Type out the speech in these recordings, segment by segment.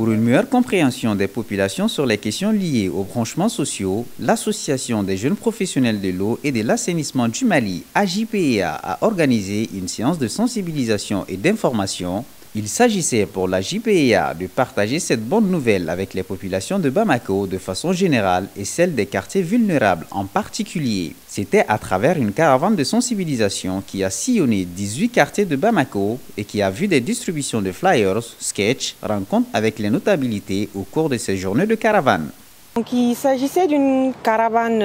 Pour une meilleure compréhension des populations sur les questions liées aux branchements sociaux, l'Association des jeunes professionnels de l'eau et de l'assainissement du Mali, AJPEA, a organisé une séance de sensibilisation et d'information. Il s'agissait pour la JPEA de partager cette bonne nouvelle avec les populations de Bamako de façon générale et celles des quartiers vulnérables en particulier. C'était à travers une caravane de sensibilisation qui a sillonné 18 quartiers de Bamako et qui a vu des distributions de flyers, sketchs, rencontres avec les notabilités au cours de ces journées de caravane. Donc, il s'agissait d'une caravane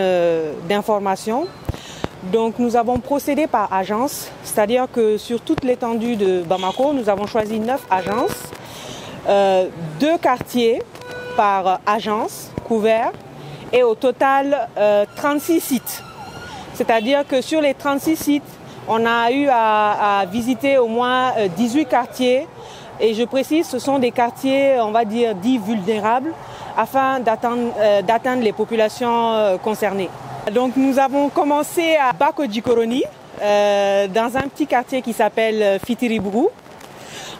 d'information. Donc nous avons procédé par agence, c'est-à-dire que sur toute l'étendue de Bamako, nous avons choisi 9 agences, 2 quartiers par agence couverts et au total 36 sites. C'est-à-dire que sur les 36 sites, on a eu à visiter au moins 18 quartiers et je précise, ce sont des quartiers, on va dire, dits vulnérables afin d'atteindre les populations concernées. Donc nous avons commencé à Bako-Djikoroni, dans un petit quartier qui s'appelle Fitiribou.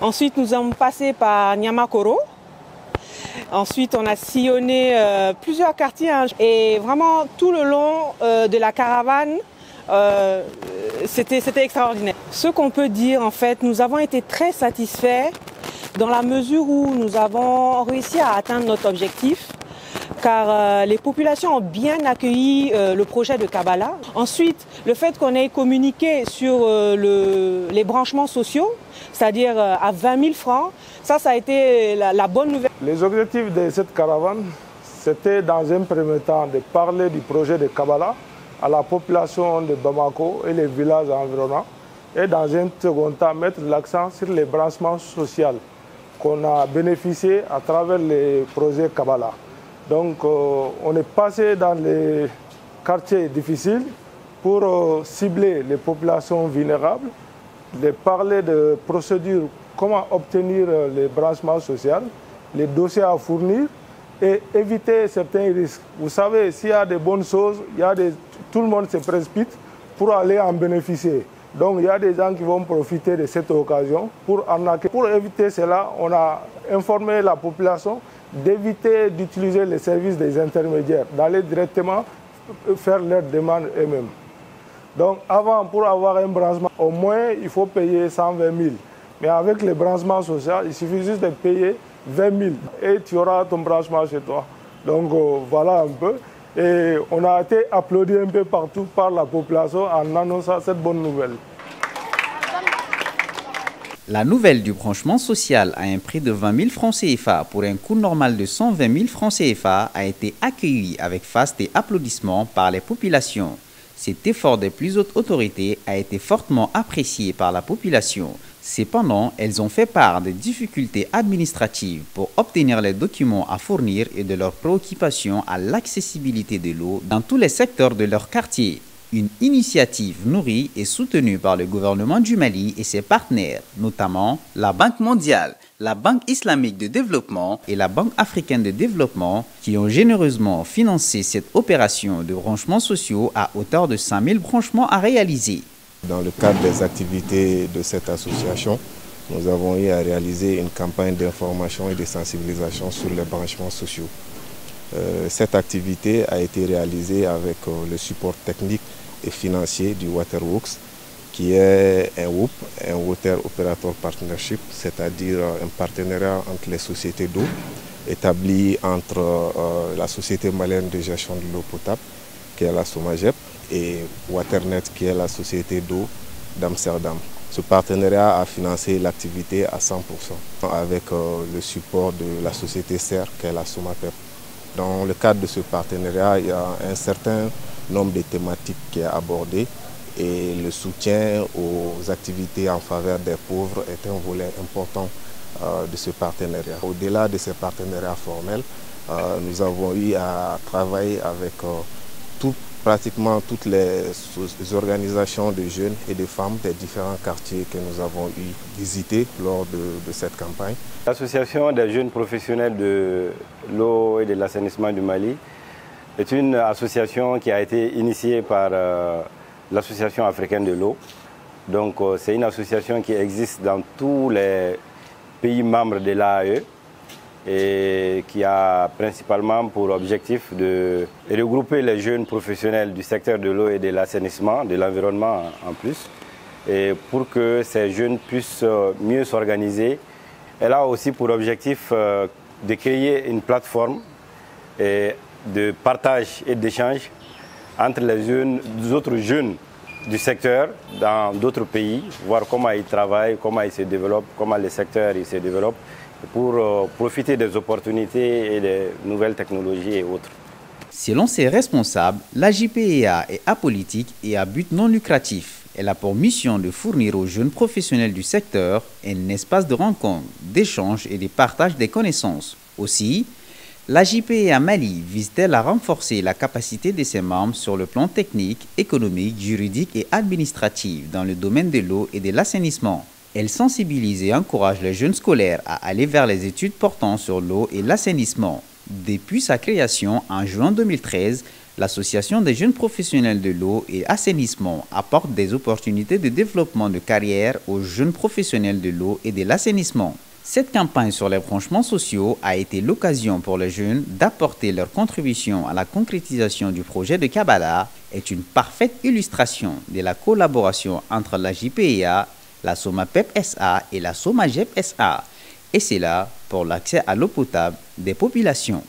Ensuite nous sommes passés par Nyamakoro. Ensuite on a sillonné plusieurs quartiers et vraiment tout le long de la caravane, c'était extraordinaire. Ce qu'on peut dire en fait, nous avons été très satisfaits dans la mesure où nous avons réussi à atteindre notre objectif. Car les populations ont bien accueilli le projet de Kabbalah. Ensuite, le fait qu'on ait communiqué sur les branchements sociaux, c'est-à-dire à 20 000 francs, ça a été la bonne nouvelle. Les objectifs de cette caravane, c'était dans un premier temps de parler du projet de Kabbalah à la population de Bamako et les villages environnants. Et dans un second temps, mettre l'accent sur les branchements sociaux qu'on a bénéficié à travers les projets Kabbalah. Donc on est passé dans les quartiers difficiles pour cibler les populations vulnérables, de parler de procédures, comment obtenir les branchements sociaux, les dossiers à fournir et éviter certains risques. Vous savez, s'il y a des bonnes choses, tout le monde se précipite pour aller en bénéficier. Donc il y a des gens qui vont profiter de cette occasion pour arnaquer. Pour éviter cela, on a informé la population d'éviter d'utiliser les services des intermédiaires, d'aller directement faire leurs demandes eux-mêmes. Donc avant, pour avoir un branchement, au moins il faut payer 120 000. Mais avec les branchements sociaux, il suffit juste de payer 20 000 et tu auras ton branchement chez toi. Donc voilà un peu. Et on a été applaudi un peu partout par la population en annonçant cette bonne nouvelle. La nouvelle du branchement social à un prix de 20 000 francs CFA pour un coût normal de 120 000 francs CFA a été accueillie avec faste et applaudissements par les populations. Cet effort des plus hautes autorités a été fortement apprécié par la population. Cependant, elles ont fait part des difficultés administratives pour obtenir les documents à fournir et de leurs préoccupations à l'accessibilité de l'eau dans tous les secteurs de leur quartier. Une initiative nourrie et soutenue par le gouvernement du Mali et ses partenaires, notamment la Banque mondiale, la Banque islamique de développement et la Banque africaine de développement, qui ont généreusement financé cette opération de branchements sociaux à hauteur de 5 000 branchements à réaliser. Dans le cadre des activités de cette association, nous avons eu à réaliser une campagne d'information et de sensibilisation sur les branchements sociaux. Cette activité a été réalisée avec le support technique et financier du Waterworks, qui est un WOP, un Water Operator Partnership, c'est-à-dire un partenariat entre les sociétés d'eau, établi entre la Société malienne de gestion de l'eau potable, qui est la SOMAGEP, et Waternet, qui est la société d'eau d'Amsterdam. Ce partenariat a financé l'activité à 100% avec le support de la société SER, qui est la SOMAPEP. Dans le cadre de ce partenariat, il y a un certain nombre de thématiques qui est abordé et le soutien aux activités en faveur des pauvres est un volet important de ce partenariat. Au-delà de ces partenariats formels, nous avons eu à travailler avec pratiquement toutes les organisations de jeunes et de femmes des différents quartiers que nous avons eu visités lors de cette campagne. L'Association des jeunes professionnels de l'eau et de l'assainissement du Mali est une association qui a été initiée par l'Association africaine de l'eau. Donc c'est une association qui existe dans tous les pays membres de l'AAE et qui a principalement pour objectif de regrouper les jeunes professionnels du secteur de l'eau et de l'assainissement, de l'environnement en plus, et pour que ces jeunes puissent mieux s'organiser. Elle a aussi pour objectif de créer une plateforme de partage et d'échange entre les autres jeunes du secteur dans d'autres pays, voir comment ils travaillent, comment ils se développent, comment le secteur se développe, pour profiter des opportunités et des nouvelles technologies et autres. Selon ses responsables, la JPEA est apolitique et à but non lucratif. Elle a pour mission de fournir aux jeunes professionnels du secteur un espace de rencontre, d'échange et de partage des connaissances. Aussi, la JPEA Mali vise-t-elle à renforcer la capacité de ses membres sur le plan technique, économique, juridique et administratif dans le domaine de l'eau et de l'assainissement. Elle sensibilise et encourage les jeunes scolaires à aller vers les études portant sur l'eau et l'assainissement. Depuis sa création en juin 2013, l'Association des jeunes professionnels de l'eau et l'assainissement apporte des opportunités de développement de carrière aux jeunes professionnels de l'eau et de l'assainissement. Cette campagne sur les branchements sociaux a été l'occasion pour les jeunes d'apporter leur contribution à la concrétisation du projet de Kabbalah, est une parfaite illustration de la collaboration entre la JPEA, la SOMAPEP SA et la SOMAGEP SA, et c'est là pour l'accès à l'eau potable des populations.